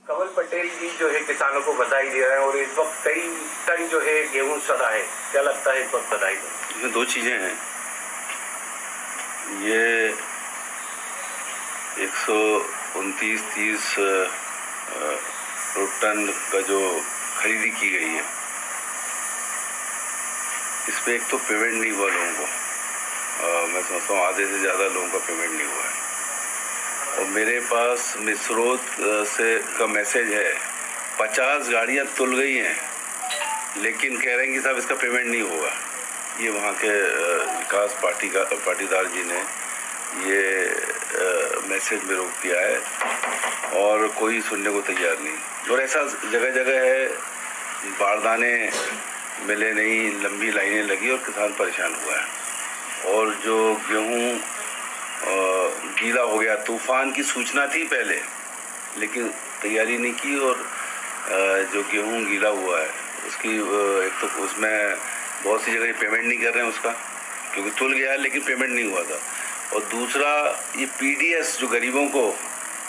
कमल पटेल जी जो है किसानों को बधाई दे रहे हैं और इस वक्त कई टन जो है गेहूं सड़ा है, क्या लगता है इस वक्त बधाई में? इसमें दो चीज़ें हैं। ये 129-30 टन का जो खरीदी की गई है, इस पर एक तो पेमेंट नहीं हुआ लोगों को। मैं समझता हूँ आधे से ज़्यादा लोगों का पेमेंट नहीं हुआ है। और मेरे पास मिसरोद से का मैसेज है, 50 गाड़ियाँ तुल गई हैं, लेकिन कह रहे हैं कि साहब इसका पेमेंट नहीं होगा। ये वहाँ के विकास पाटीदार जी ने ये मैसेज में रोक दिया है और कोई सुनने को तैयार नहीं। और ऐसा जगह जगह है, बारदाने मिले नहीं, लंबी लाइनें लगी और किसान परेशान हुआ है। और जो गेहूँ गीला हो गया, तूफान की सूचना थी पहले, लेकिन तैयारी नहीं की और जो गेहूँ गीला हुआ है उसकी एक तो उसमें बहुत सी जगह पेमेंट नहीं कर रहे हैं उसका, क्योंकि तुल गया है लेकिन पेमेंट नहीं हुआ था। और दूसरा ये पीडीएस जो गरीबों को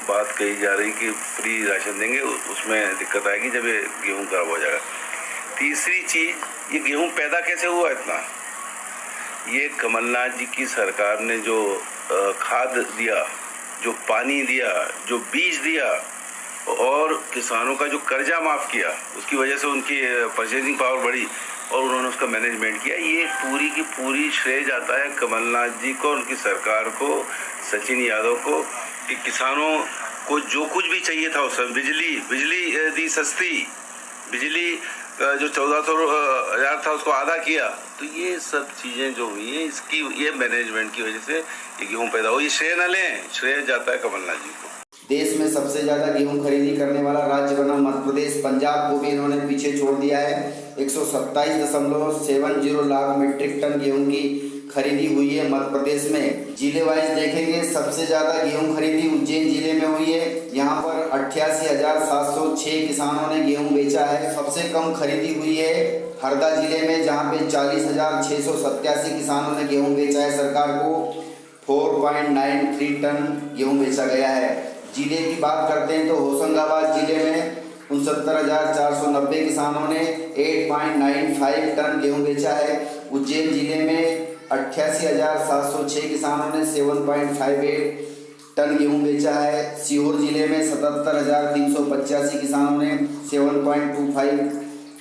बात कही जा रही कि फ्री राशन देंगे, उसमें दिक्कत आएगी जब ये गेहूँ खराब हो जाएगा। तीसरी चीज़, ये गेहूँ पैदा कैसे हुआ इतना? ये कमलनाथ जी की सरकार ने जो खाद दिया, जो पानी दिया, जो बीज दिया और किसानों का जो कर्जा माफ़ किया, उसकी वजह से उनकी परचेजिंग पावर बढ़ी और उन्होंने उसका मैनेजमेंट किया। ये पूरी की पूरी श्रेय जाता है कमलनाथ जी को, उनकी सरकार को, सचिन यादव को, कि किसानों को जो कुछ भी चाहिए था उस बिजली दी सस्ती, बिजली जो 1400 था उसको आधा किया। तो ये सब चीज़ें जो हुई हैं, इसकी ये मैनेजमेंट की वजह से ये गेहूँ पैदा हो। ये श्रेय न लें, श्रेय जाता है कमलनाथ जी को। देश में सबसे ज़्यादा गेहूं खरीदी करने वाला राज्य बना मध्य प्रदेश। पंजाब को भी इन्होंने पीछे छोड़ दिया है। 127.70 लाख मीट्रिक टन गेहूं की खरीदी हुई है मध्य प्रदेश में। जिले वाइज देखेंगे, सबसे ज़्यादा गेहूं खरीदी उज्जैन जिले में हुई है। यहाँ पर 88,706 किसानों ने गेहूं बेचा है। सबसे कम खरीदी हुई है हरदा जिले में, जहाँ पे 40,687 किसानों ने गेहूँ बेचा है। सरकार को 4.93 टन गेहूँ बेचा गया है। जिले की बात करते हैं तो होशंगाबाद जिले में 69,490 किसानों ने 8.95 टन गेहूं बेचा है। उज्जैन जिले में 88,706 किसानों ने 7.58 टन गेहूं बेचा है। सीहोर जिले में 77,385 किसानों ने 7.25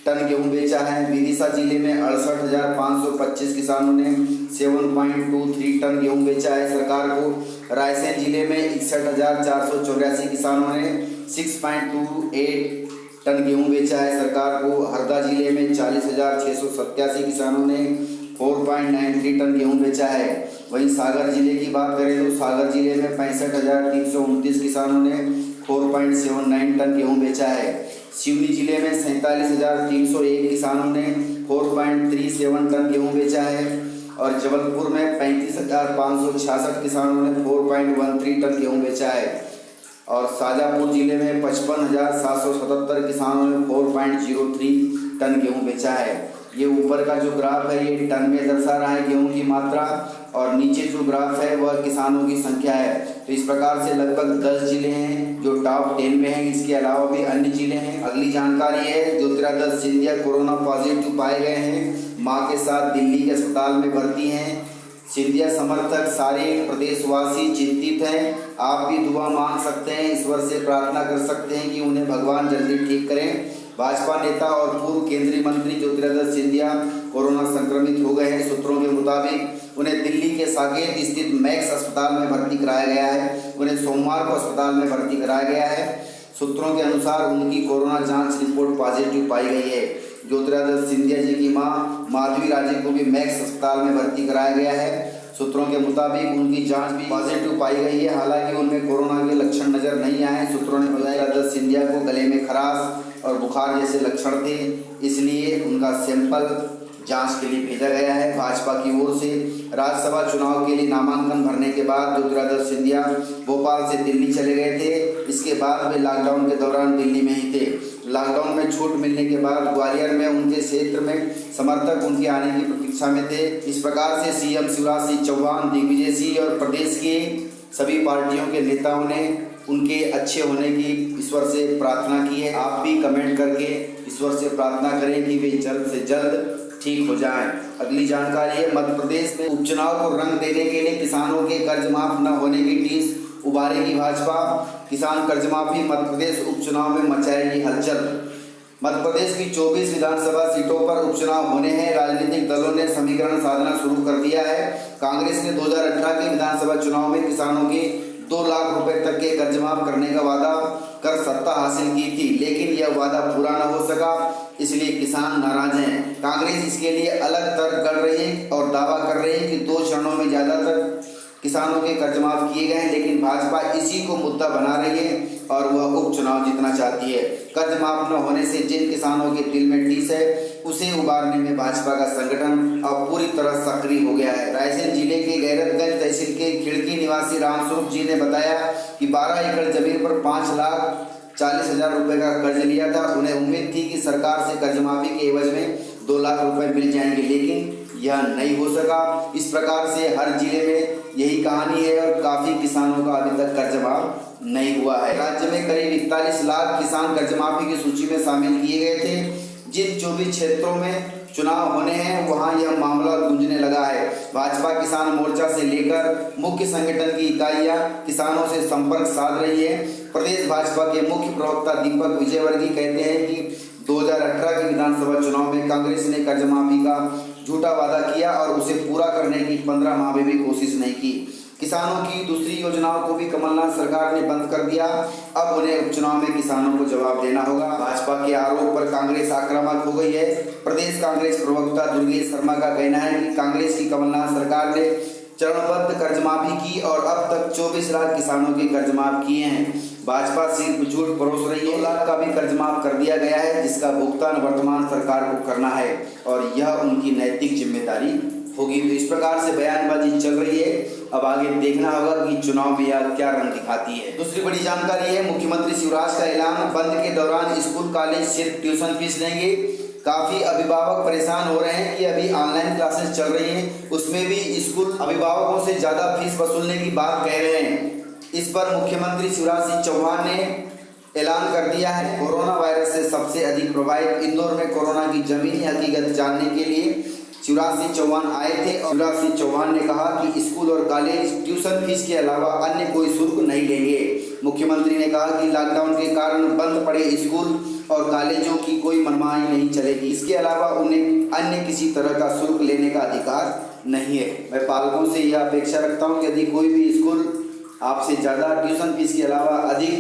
टन गेहूं बेचा है। विदिशा जिले में 68,525 किसानों ने 7.23 टन गेहूं बेचा है सरकार को। रायसेन जिले में 61,484 किसानों ने 6.28 टन गेहूं बेचा है सरकार को। हरदा जिले में 40,687 किसानों ने 4.93 टन गेहूं बेचा है। वहीं सागर जिले की बात करें तो सागर जिले में 65,329 किसानों ने 4.79 टन गेहूं बेचा है। सिवनी जिले में 47,301 किसानों ने 4.37 टन गेहूं बेचा है। और जबलपुर में 35,566 किसानों ने 4.13 टन गेहूं बेचा है। और शाजापुर जिले में 55,777 किसानों ने 4.03 टन गेहूं बेचा है। ये ऊपर का जो ग्राफ है ये टन में दर्शा रहा है गेहूं की मात्रा, और नीचे जो ग्राफ है वह किसानों की संख्या है। तो इस प्रकार से लगभग 10 जिले हैं जो टॉप 10 में हैं। इसके अलावा भी अन्य जिले हैं। अगली जानकारी है, ज्योतिरादित्य सिंधिया कोरोना पॉजिटिव पाए गए हैं। मां के साथ दिल्ली के अस्पताल में भर्ती हैं। सिंधिया समर्थक सारे प्रदेशवासी चिंतित हैं। आप भी दुआ मांग सकते हैं, ईश्वर से प्रार्थना कर सकते हैं कि उन्हें भगवान जल्दी ठीक करें। भाजपा नेता और पूर्व केंद्रीय मंत्री ज्योतिरादित्य सिंधिया कोरोना संक्रमित हो गए हैं। सूत्रों के मुताबिक उन्हें दिल्ली के साकेत स्थित मैक्स अस्पताल में भर्ती कराया गया है। उन्हें सोमवार को अस्पताल में भर्ती कराया गया है। सूत्रों के अनुसार उनकी कोरोना जांच रिपोर्ट पॉजिटिव पाई गई है। ज्योतिरादित्य सिंधिया जी की मां माधवी राजे को भी मैक्स अस्पताल में भर्ती कराया गया है। सूत्रों के मुताबिक उनकी जांच भी पॉजिटिव पाई गई है। हालांकि उनमें कोरोना के लक्षण नजर नहीं आए। सूत्रों ने बताया ज्योतिरादित्य सिंधिया को गले में खराश और बुखार जैसे लक्षण थे, इसलिए उनका सैंपल जांच के लिए भेजा गया है। भाजपा की ओर से राज्यसभा चुनाव के लिए नामांकन भरने के बाद ज्योतिरादित्य सिंधिया भोपाल से दिल्ली चले गए थे। इसके बाद वे लॉकडाउन के दौरान दिल्ली में ही थे। लॉकडाउन में छूट मिलने के बाद ग्वालियर में उनके क्षेत्र में समर्थक उनके आने की प्रतीक्षा में थे। इस प्रकार से सीएम शिवराज सिंह चौहान, दिग्विजय सिंह और प्रदेश के सभी पार्टियों के नेताओं ने उनके अच्छे होने की ईश्वर से प्रार्थना की है। आप भी कमेंट करके ईश्वर से प्रार्थना करें कि वे जल्द से जल्द ठीक हो जाएं। अगली जानकारी है, मध्य प्रदेश में उपचुनाव को रंग देने के लिए किसानों के कर्ज माफ न होने की टीस उबारेगी भाजपा। किसान कर्ज माफी मध्य प्रदेश उपचुनाव में मचाएगी हलचल। मध्य प्रदेश की 24 विधानसभा सीटों पर उपचुनाव होने हैं। राजनीतिक दलों ने समीकरण साधना शुरू कर दिया है। कांग्रेस ने 2018 के विधानसभा चुनाव में किसानों के 2 लाख रुपए तक के कर्ज माफ करने का वादा कर सत्ता हासिल की थी, लेकिन यह वादा पूरा न हो सका, इसलिए किसान नाराज हैं। कांग्रेस इसके लिए अलग तर्क कर रही है और दावा कर रही है कि 2 चरणों में ज्यादातर किसानों के कर्ज माफ किए गए हैं, लेकिन भाजपा इसी को मुद्दा बना रही है और वह उपचुनाव जीतना चाहती है। कर्ज माफ न होने से जिन किसानों के दिल में टीस है, उसे उबारने में भाजपा का संगठन अब पूरी तरह सक्रिय हो गया है। रायसेन जिले के गैरतगंज तहसील के खिड़की निवासी रामस्वरूप जी ने बताया कि 12 एकड़ जमीन पर 5,40,000 रुपए का कर्ज लिया था। उन्हें उम्मीद थी कि सरकार से कर्ज माफी के एवज में 2 लाख रुपए मिल जाएंगे, लेकिन यह नहीं हो सका। इस प्रकार से हर जिले में यही कहानी है और काफी किसानों का अभी तक कर्ज माफ नहीं हुआ है। राज्य में करीब 41 लाख किसान कर्ज माफी की सूची में शामिल किए गए थे। जिन 24 क्षेत्रों में चुनाव होने हैं वहां यह मामला गूंजने लगा है। भाजपा किसान मोर्चा से लेकर मुख्य संगठन की इकाइयां किसानों से संपर्क साध रही है। प्रदेश भाजपा के मुख्य प्रवक्ता दीपक विजयवर्गीय कहते हैं कि 2018 के विधानसभा चुनाव में कांग्रेस ने कर्ज माफी का झूठा वादा किया और उसे पूरा करने की 15 माह में भी कोशिश नहीं की। किसानों की दूसरी योजनाओं को भी कमलनाथ सरकार ने बंद कर दिया। अब उन्हें उपचुनाव में किसानों को जवाब देना होगा। भाजपा के आरोप पर कांग्रेस आक्रामक हो गई है। प्रदेश कांग्रेस प्रवक्ता दुर्गेश शर्मा का कहना है कि कांग्रेस की कमलनाथ सरकार ने चरणबद्ध कर्ज माफी की और अब तक 24 लाख किसानों के कर्ज माफ किए हैं। भाजपा सिर्फ झूठ परोस रही है। 2 लाख का भी कर्ज माफ कर दिया गया है, जिसका भुगतान वर्तमान सरकार को करना है और यह उनकी नैतिक जिम्मेदारी होगी। तो इस प्रकार से बयानबाजी चल रही है। अब आगे देखना होगा कि चुनाव में यह क्या रंग दिखाती है। दूसरी बड़ी जानकारी है, मुख्यमंत्री शिवराज का ऐलान, बंद के दौरान स्कूल कॉलेज सिर्फ ट्यूशन फीस लेंगे। काफी अभिभावक परेशान हो रहे हैं कि अभी ऑनलाइन क्लासेस चल रही हैं, उसमें भी स्कूल अभिभावकों से ज्यादा फीस वसूलने की बात कह रहे हैं। इस पर मुख्यमंत्री शिवराज सिंह चौहान ने ऐलान कर दिया है। कोरोना वायरस से सबसे अधिक प्रभावित इंदौर में कोरोना की जमीनी हकीकत जानने के लिए शिवराज सिंह चौहान आए थे और शिवराज सिंह चौहान ने कहा कि स्कूल और कॉलेज ट्यूशन फीस के अलावा अन्य कोई शुल्क नहीं लेंगे। मुख्यमंत्री ने कहा कि लॉकडाउन के कारण बंद पड़े स्कूल और कॉलेजों की कोई मनमानी नहीं चलेगी। इसके अलावा उन्हें अन्य किसी तरह का शुल्क लेने का अधिकार नहीं है। मैं पालकों से यह अपेक्षा रखता हूँ कि यदि कोई भी स्कूल आपसे ज़्यादा ट्यूशन फीस के अलावा अधिक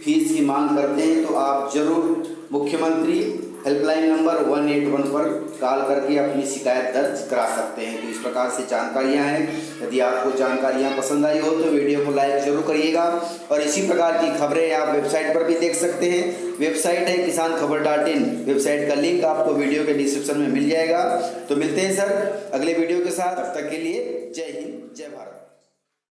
फीस की मांग करते हैं तो आप जरूर मुख्यमंत्री हेल्पलाइन नंबर 181 पर कॉल करके अपनी शिकायत दर्ज करा सकते हैं। तो इस प्रकार से जानकारियां हैं। यदि आपको जानकारियां पसंद आई हो तो वीडियो को लाइक जरूर करिएगा और इसी प्रकार की खबरें आप वेबसाइट पर भी देख सकते हैं। वेबसाइट है kisanKhabar.in। वेबसाइट का लिंक आपको वीडियो के डिस्क्रिप्शन में मिल जाएगा। तो मिलते हैं सर अगले वीडियो के साथ। तब तक के लिए जय हिंद, जय भारत।